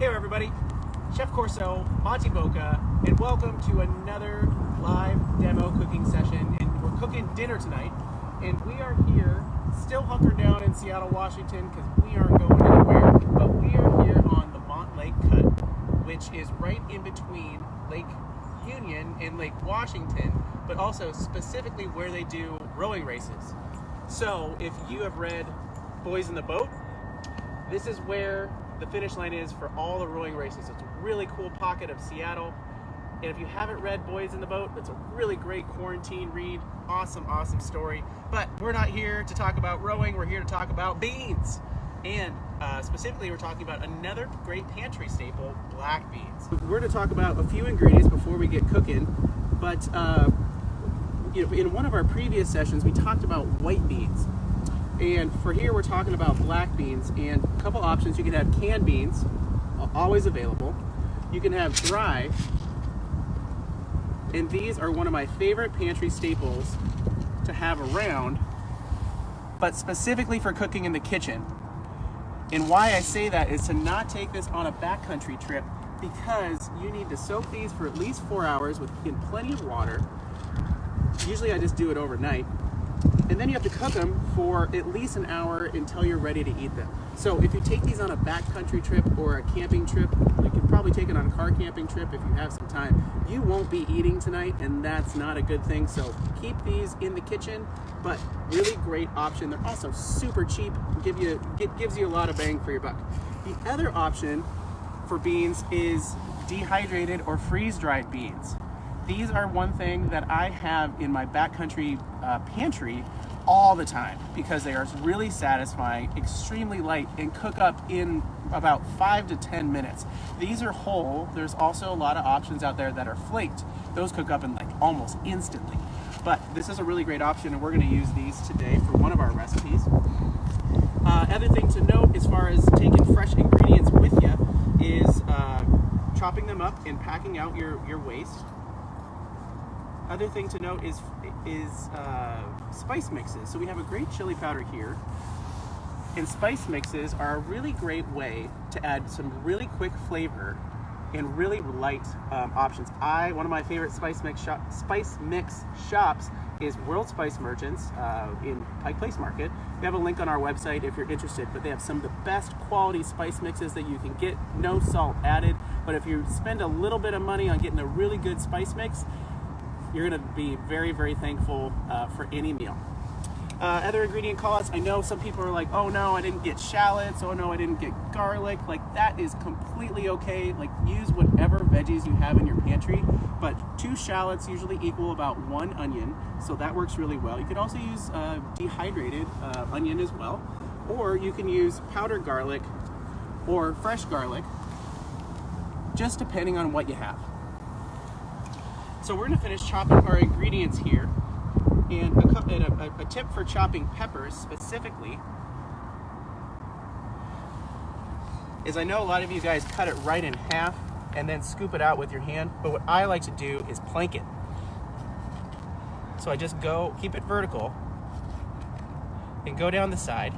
Hey everybody, Chef Corso, MONTyBOCA, and welcome to another live demo cooking session. And we're cooking dinner tonight, and we are here, still hunkered down in Seattle, Washington, because we aren't going anywhere, but we are here on the Mont Lake Cut, which is right in between Lake Union and Lake Washington, but also specifically where they do rowing races. So if you have read Boys in the Boat, this is where the finish line is for all the rowing races. It's a really cool pocket of Seattle. And if you haven't read Boys in the Boat, it's a really great quarantine read. Awesome, awesome story. But we're not here to talk about rowing. We're here to talk about beans. And specifically, we're talking about another great pantry staple, black beans. We're going to talk about a few ingredients before we get cooking. But in one of our previous sessions, we talked about white beans. And for here, we're talking about black beans, and a couple options. You can have canned beans, always available. You can have dry, and these are one of my favorite pantry staples to have around, but specifically for cooking in the kitchen. And why I say that is to not take this on a backcountry trip, because you need to soak these for at least 4 hours in plenty of water. Usually I just do it overnight. And then you have to cook them for at least an hour until you're ready to eat them. So if you take these on a backcountry trip or a camping trip, you can probably take it on a car camping trip if you have some time. You won't be eating tonight, and that's not a good thing. So keep these in the kitchen, but really great option. They're also super cheap, gives you a lot of bang for your buck. The other option for beans is dehydrated or freeze-dried beans. These are one thing that I have in my backcountry pantry all the time because they are really satisfying, extremely light, and cook up in about 5 to 10 minutes. These are whole. There's also a lot of options out there that are flaked. Those cook up in like almost instantly. But this is a really great option, and we're going to use these today for one of our recipes. Other thing to note as far as taking fresh ingredients with you is chopping them up and packing out your waste. Other thing to note is spice mixes. So we have a great chili powder here, and spice mixes are a really great way to add some really quick flavor and really light options. One of my favorite spice mix shops is World Spice Merchants in Pike Place Market. We have a link on our website if you're interested, but they have some of the best quality spice mixes that you can get, no salt added. But if you spend a little bit of money on getting a really good spice mix, you're going to be very, very thankful for any meal. Other ingredient call-outs, I know some people are like, oh no, I didn't get shallots, oh no, I didn't get garlic. Like, that is completely okay. Like, use whatever veggies you have in your pantry, but 2 shallots usually equal about 1 onion, so that works really well. You could also use dehydrated onion as well, or you can use powdered garlic or fresh garlic, just depending on what you have. So we're going to finish chopping our ingredients here, and a tip for chopping peppers specifically is, I know a lot of you guys cut it right in half and then scoop it out with your hand, but what I like to do is plank it. So I just keep it vertical and go down the side,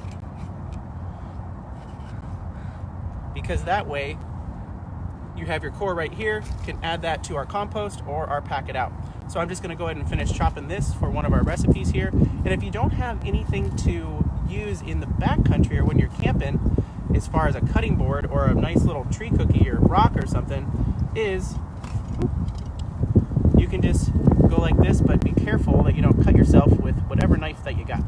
because that way you have your core right here, can add that to our compost or our pack it out. So I'm just gonna go ahead and finish chopping this for one of our recipes here. And if you don't have anything to use in the backcountry or when you're camping, as far as a cutting board or a nice little tree cookie or rock or something, you can just go like this, but be careful that you don't cut yourself with whatever knife that you got.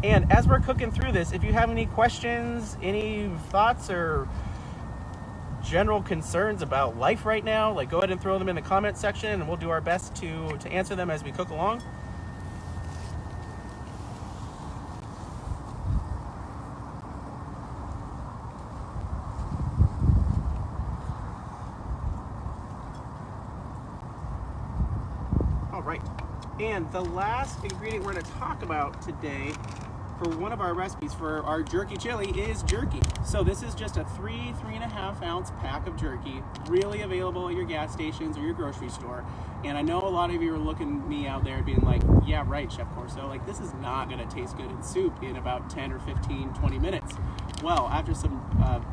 And as we're cooking through this, if you have any questions, any thoughts, or general concerns about life right now, like, go ahead and throw them in the comment section, and we'll do our best to answer them as we cook along. All right. And the last ingredient we're going to talk about today for one of our recipes for our jerky chili is jerky. So this is just a 3.5 ounce pack of jerky, really available at your gas stations or your grocery store. And I know a lot of you are looking at me out there being like, yeah, right, Chef Corso, like this is not gonna taste good in soup in about 10 or 15, 20 minutes. Well, after some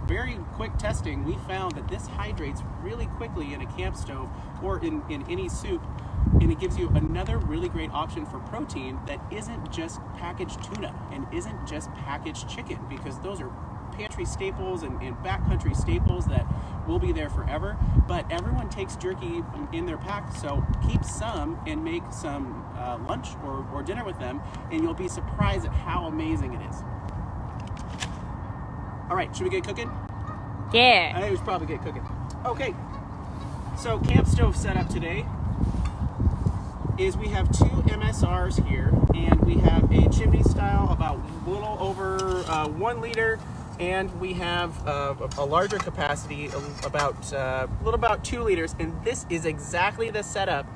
very quick testing, we found that this hydrates really quickly in a camp stove or in any soup, and it gives you another really great option for protein that isn't just packaged tuna and isn't just packaged chicken, because those are pantry staples and backcountry staples that will be there forever. But everyone takes jerky in their pack, so keep some and make some lunch or dinner with them, and you'll be surprised at how amazing it is. All right, should we get cooking? Yeah. I think we should probably get cooking. Okay, so camp stove setup today is we have 2 MSRs here, and we have a chimney style about a little over 1 liter, and we have a larger capacity, about 2 liters, and this is exactly the setup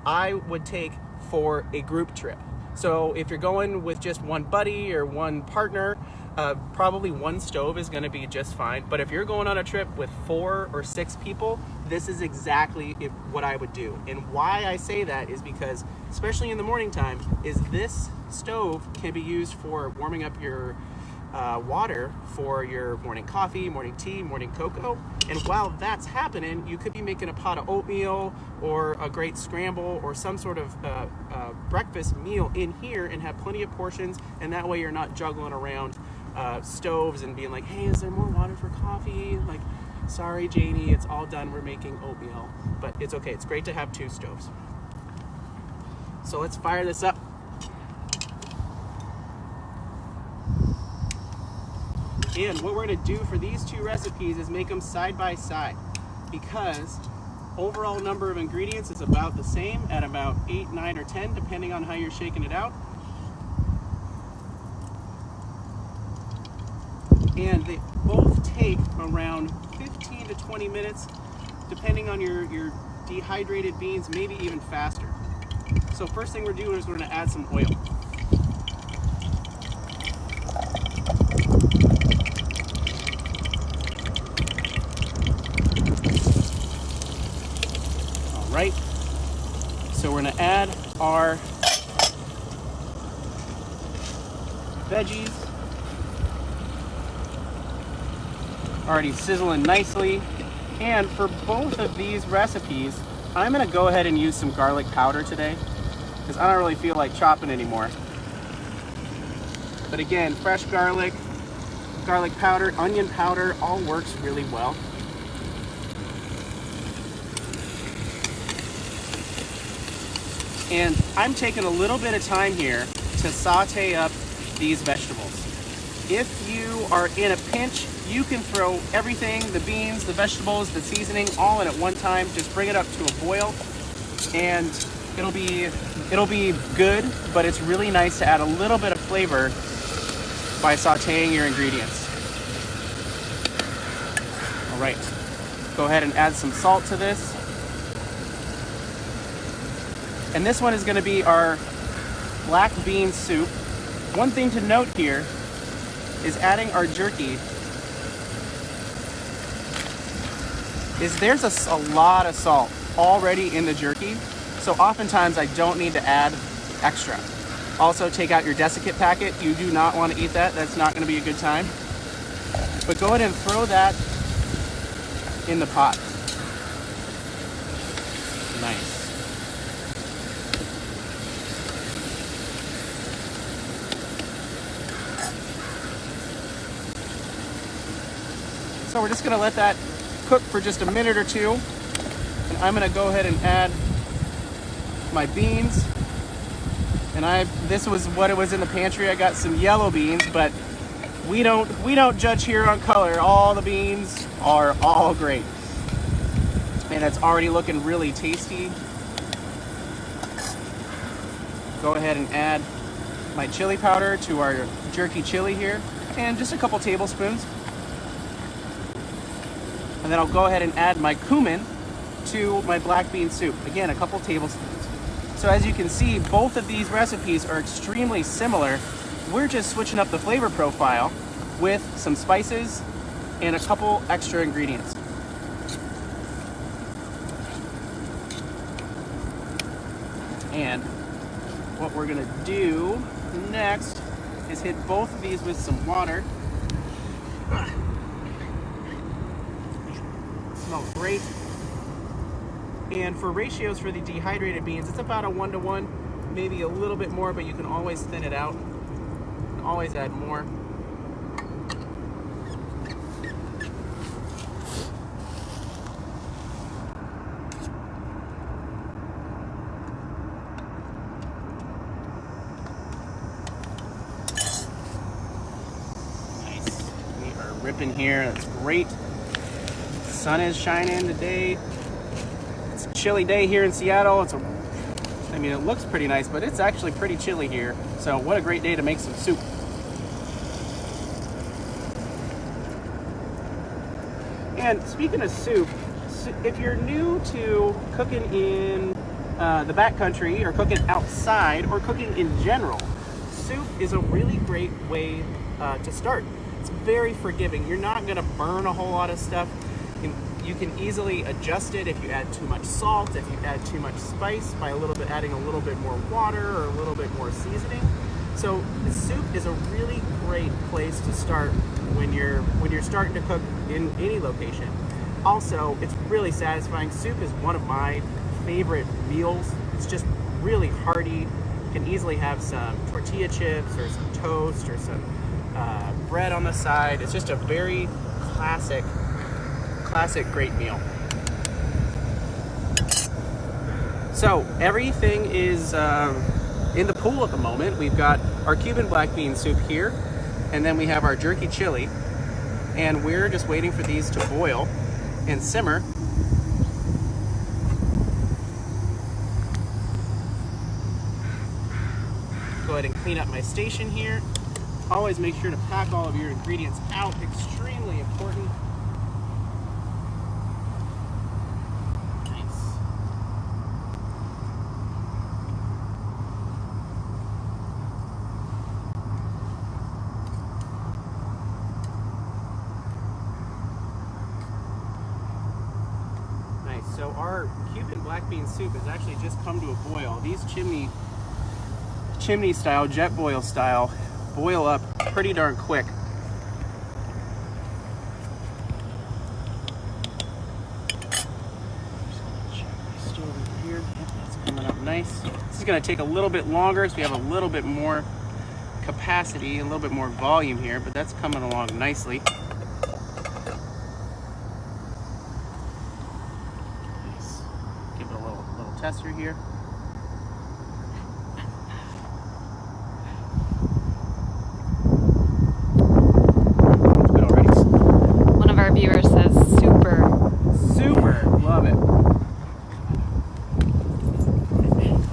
I would take for a group trip. So if you're going with just one buddy or one partner, probably 1 stove is going to be just fine. But if you're going on a trip with 4 or 6 people, this is exactly what I would do. And why I say that is because, especially in the morning time, is this stove can be used for warming up your water for your morning coffee, morning tea, morning cocoa. And while that's happening, you could be making a pot of oatmeal or a great scramble or some sort of breakfast meal in here and have plenty of portions. And that way you're not juggling around stoves and being like, hey, is there more water for coffee? Like, sorry, Janie, it's all done. We're making oatmeal. But it's okay. It's great to have 2 stoves. So let's fire this up. And what we're going to do for these 2 recipes is make them side by side, because overall number of ingredients is about the same at about 8, 9, or 10, depending on how you're shaking it out. And they both take around 15 to 20 minutes, depending on your dehydrated beans, maybe even faster. So first thing we're doing is we're going to add some oil. Right, so we're going to add our veggies, already sizzling nicely. And for both of these recipes, I'm going to go ahead and use some garlic powder today, because I don't really feel like chopping anymore. But again, fresh garlic, garlic powder, onion powder, all works really well. And I'm taking a little bit of time here to saute up these vegetables. If you are in a pinch, you can throw everything, the beans, the vegetables, the seasoning, all in at one time. Just bring it up to a boil, and it'll be good, but it's really nice to add a little bit of flavor by sauteing your ingredients. All right, go ahead and add some salt to this. And this one is going to be our black bean soup. One thing to note here is adding our jerky is there's a lot of salt already in the jerky, so oftentimes I don't need to add extra. Also, take out your desiccant packet. You do not want to eat that. That's not going to be a good time. But go ahead and throw that in the pot. Nice. So we're just gonna let that cook for just a minute or 2. And I'm gonna go ahead and add my beans. And this was what it was in the pantry. I got some yellow beans, but we don't judge here on color. All the beans are all great. And it's already looking really tasty. Go ahead and add my chili powder to our jerky chili here, and just a couple tablespoons. And then I'll go ahead and add my cumin to my black bean soup. Again, a couple tablespoons. So as you can see, both of these recipes are extremely similar we're just switching up the flavor profile with some spices and a couple extra ingredients. And what we're gonna do next is hit both of these with some water. Smells great. And for ratios for the dehydrated beans, it's about a 1-to-1, maybe a little bit more, but you can always thin it out. You can always add more. Nice. We are ripping here. That's great. Sun is shining today. It's a chilly day here in Seattle. I mean, it looks pretty nice, but it's actually pretty chilly here. So what a great day to make some soup. And speaking of soup, if you're new to cooking in the backcountry or cooking outside or cooking in general, soup is a really great way to start. It's very forgiving. You're not gonna burn a whole lot of stuff. You can easily adjust it if you add too much salt, if you add too much spice, by adding a little bit more water or a little bit more seasoning. So the soup is a really great place to start when you're starting to cook in any location. Also, it's really satisfying. Soup is one of my favorite meals. It's just really hearty. You can easily have some tortilla chips or some toast or some bread on the side. It's just a very classic great meal. So everything is in the pool at the moment. We've got our Cuban black bean soup here, and then we have our jerky chili, and we're just waiting for these to boil and simmer. Go ahead and clean up my station here. Always make sure to pack all of your ingredients out, extremely important. So our Cuban black bean soup has actually just come to a boil. These chimney style, jet boil style, boil up pretty darn quick. Check my stove over here. That's coming up nice. This is going to take a little bit longer, so we have a little bit more capacity, a little bit more volume here, but that's coming along nicely. Tester here. Good already. One of our viewers says super. Super. Love it.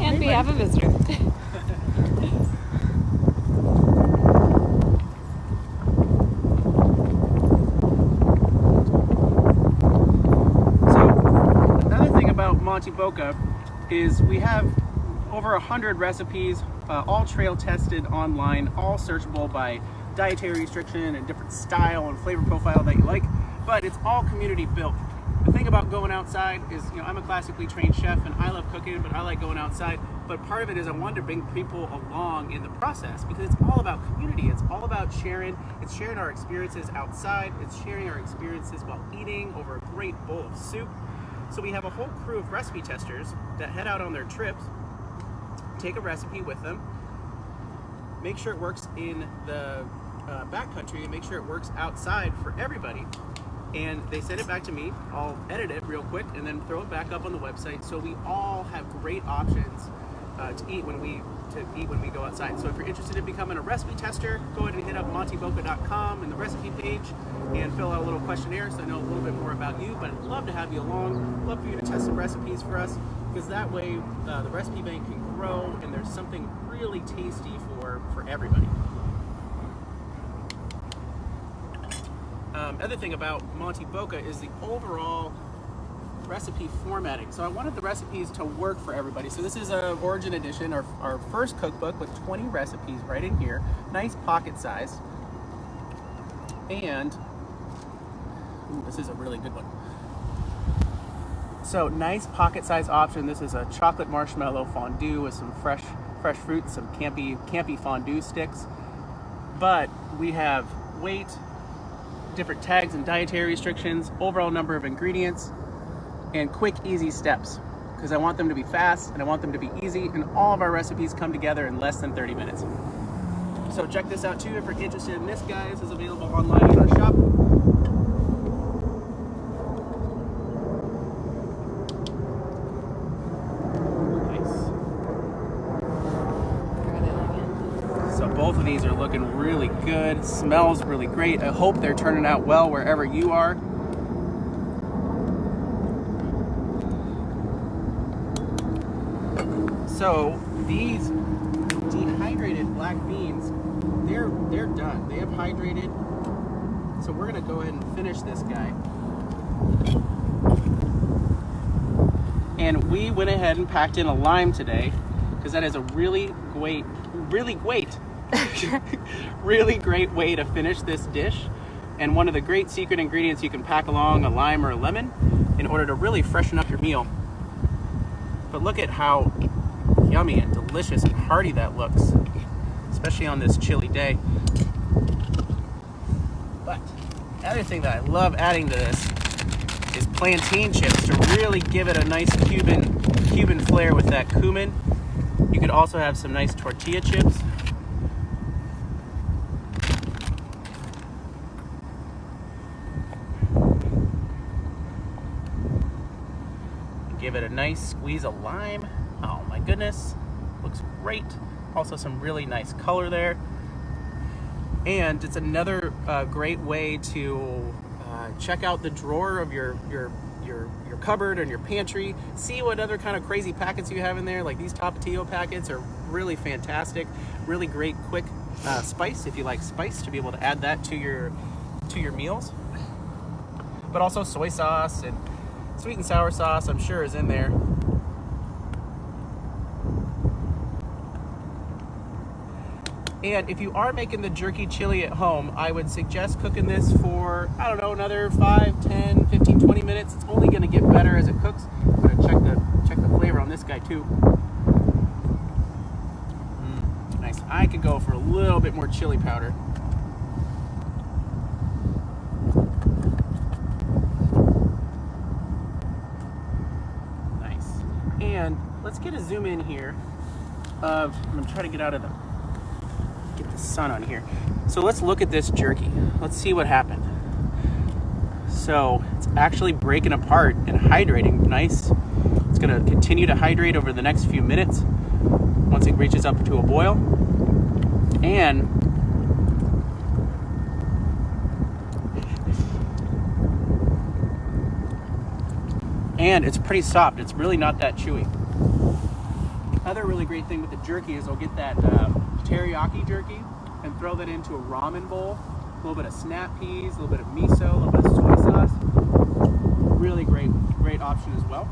And we have a visitor. So another thing about MONTyBOCA is we have over 100 recipes, all trail tested online, all searchable by dietary restriction and different style and flavor profile that you like, but it's all community built. The thing about going outside is, I'm a classically trained chef and I love cooking, but I like going outside. But part of it is I wanted to bring people along in the process because it's all about community. It's all about sharing. It's sharing our experiences outside. It's sharing our experiences while eating over a great bowl of soup. So we have a whole crew of recipe testers that head out on their trips, take a recipe with them, make sure it works in the backcountry and make sure it works outside for everybody. And they send it back to me. I'll edit it real quick and then throw it back up on the website so we all have great options to eat when we go outside. So if you're interested in becoming a recipe tester, go ahead and hit up montyboca.com in the recipe page and fill out a little questionnaire so I know a little bit more about you. But I'd love to have you along. Love for you to test some recipes for us because that way the recipe bank can grow and there's something really tasty for everybody. Other thing about MONTyBOCA is the overall recipe formatting. So I wanted the recipes to work for everybody. So this is a Origin Edition, our first cookbook with 20 recipes right in here. Nice pocket size. And ooh, this is a really good one. So nice pocket size option. This is a chocolate marshmallow fondue with some fresh fruit, some campy fondue sticks. But we have weight, different tags and dietary restrictions, overall number of ingredients, and quick, easy steps. Because I want them to be fast and I want them to be easy, and all of our recipes come together in less than 30 minutes. So check this out too if you're interested in this, guys. This is available online in our shop. Both of these are looking really good. Smells really great. I hope they're turning out well wherever you are. So these dehydrated black beans, they're done. They have hydrated. So we're gonna go ahead and finish this guy. And we went ahead and packed in a lime today because that is a really great way to finish this dish, and one of the great secret ingredients you can pack along a lime or a lemon in order to really freshen up your meal. But look at how yummy and delicious and hearty that looks, especially on this chilly day. But the other thing that I love adding to this is plantain chips to really give it a nice Cuban flair with that cumin. You could also have some nice tortilla chips. Give it a nice squeeze of lime. Oh my goodness, looks great. Also some really nice color there. And it's another great way to check out the drawer of your cupboard and your pantry. See what other kind of crazy packets you have in there. Like these Tapatio packets are really fantastic. Really great quick spice, if you like spice, to be able to add that to your meals. But also soy sauce and sweet and sour sauce, I'm sure, is in there. And if you are making the jerky chili at home, I would suggest cooking this for, I don't know, another 5, 10, 15, 20 minutes. It's only gonna get better as it cooks. I'm gonna check the flavor on this guy too. Nice. I could go for a little bit more chili powder. Nice. And let's get a zoom in here of, I'm gonna try to get the sun on here. So let's look at this jerky. Let's see what happened. So it's actually breaking apart and hydrating nice. It's gonna continue to hydrate over the next few minutes once it reaches up to a boil. And it's pretty soft. It's really not that chewy. Other really great thing with the jerky is I'll get that teriyaki jerky and throw that into a ramen bowl. A little bit of snap peas, a little bit of miso, a little bit of soy sauce. Really great option as well.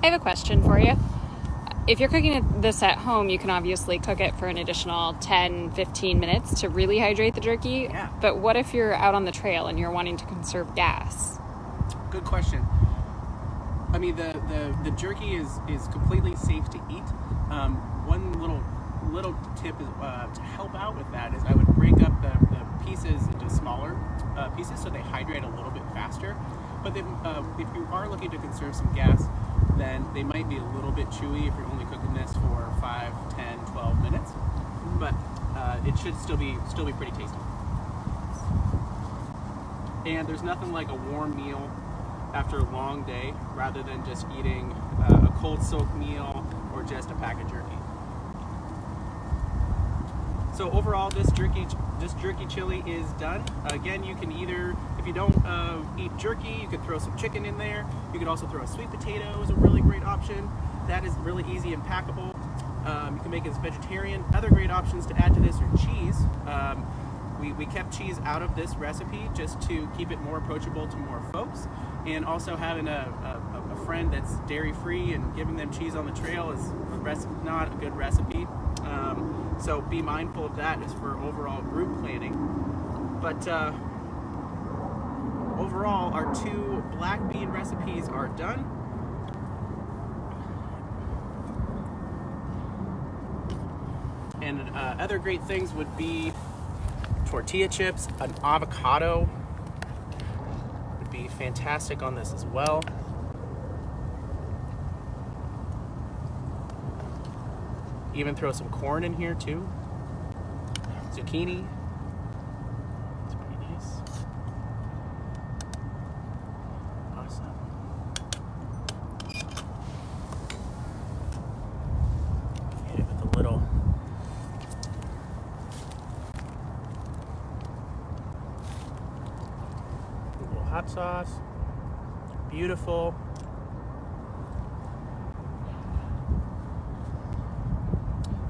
I have a question for you. If you're cooking this at home, you can obviously cook it for an additional 10, 15 minutes to really hydrate the jerky. Yeah. But what if you're out on the trail and you're wanting to conserve gas? Good question. I mean, the jerky is completely safe to eat. One little tip is to help out with that is I would break up the pieces into smaller pieces so they hydrate a little bit faster. But then, if you are looking to conserve some gas, then they might be a little bit chewy if you're only cooking this for 5, 10, 12 minutes. But it should still be pretty tasty. And there's nothing like a warm meal after a long day rather than just eating a cold soaked meal or just a pack of jerky. So overall, this jerky chili is done. Again, you can either, if you don't eat jerky, you could throw some chicken in there. You could also throw a sweet potato is a really great option. That is really easy and packable. You can make it as vegetarian. Other great options to add to this are cheese. We kept cheese out of this recipe just to keep it more approachable to more folks, and also having a friend that's dairy-free and giving them cheese on the trail is not a good recipe. So be mindful of that as for overall group planning. But overall, our 2 black bean recipes are done. And other great things would be tortilla chips, an avocado would be fantastic on this as well. Even throw some corn in here too. Zucchini. It's pretty nice. Awesome. Hit it with a little hot sauce. Beautiful.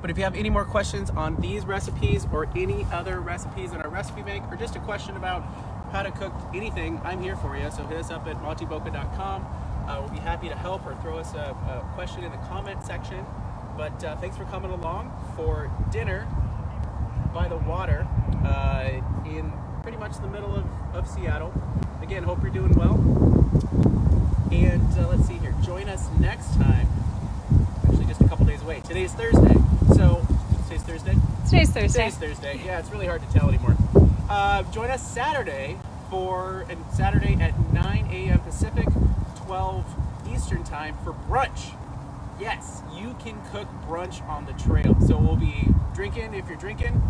But if you have any more questions on these recipes or any other recipes in our recipe bank, or just a question about how to cook anything, I'm here for you. So hit us up at MONTyBOCA.com. We'll be happy to help, or throw us a question in the comment section. But thanks for coming along for dinner by the water in pretty much the middle of Seattle. Again, hope you're doing well. And let's see here. Join us next time. Actually, just a couple days away. Today's Thursday. So, today's Thursday? Today's Thursday. Today's Thursday. Yeah, it's really hard to tell anymore. Join us Saturday at 9 a.m. Pacific, 12 Eastern time for brunch. Yes, you can cook brunch on the trail. So we'll be drinking, if you're drinking.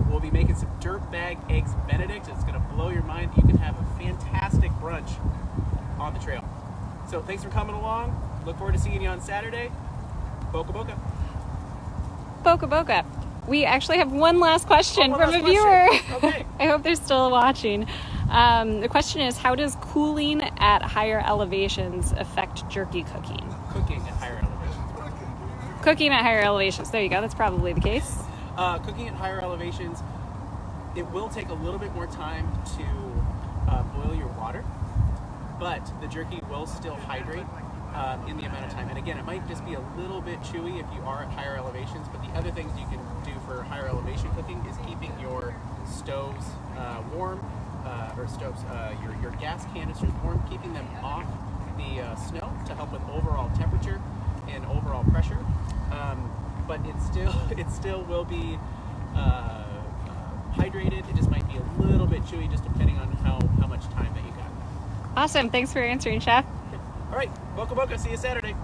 We'll be making some dirtbag eggs Benedict. It's going to blow your mind. You can have a fantastic brunch on the trail. So thanks for coming along. Look forward to seeing you on Saturday. Boca Boca. Boca Boca. We actually have one last question from a viewer. Okay. I hope they're still watching. The question is, how does cooling at higher elevations affect jerky cooking? Cooking at higher elevations. Cooking at higher elevations. There you go. That's probably the case. Cooking at higher elevations, it will take a little bit more time to boil your water, but the jerky will still hydrate in the amount of time. And again, it might just be a little bit chewy if you are at higher elevations, but the other things you can do for higher elevation cooking is keeping your stoves warm, your gas canisters warm, keeping them off the snow to help with overall temperature and overall pressure. But it still will be hydrated. It just might be a little bit chewy, just depending on how much time that you got. Awesome. Thanks for answering, Chef. All right, Boca Boca. See you Saturday.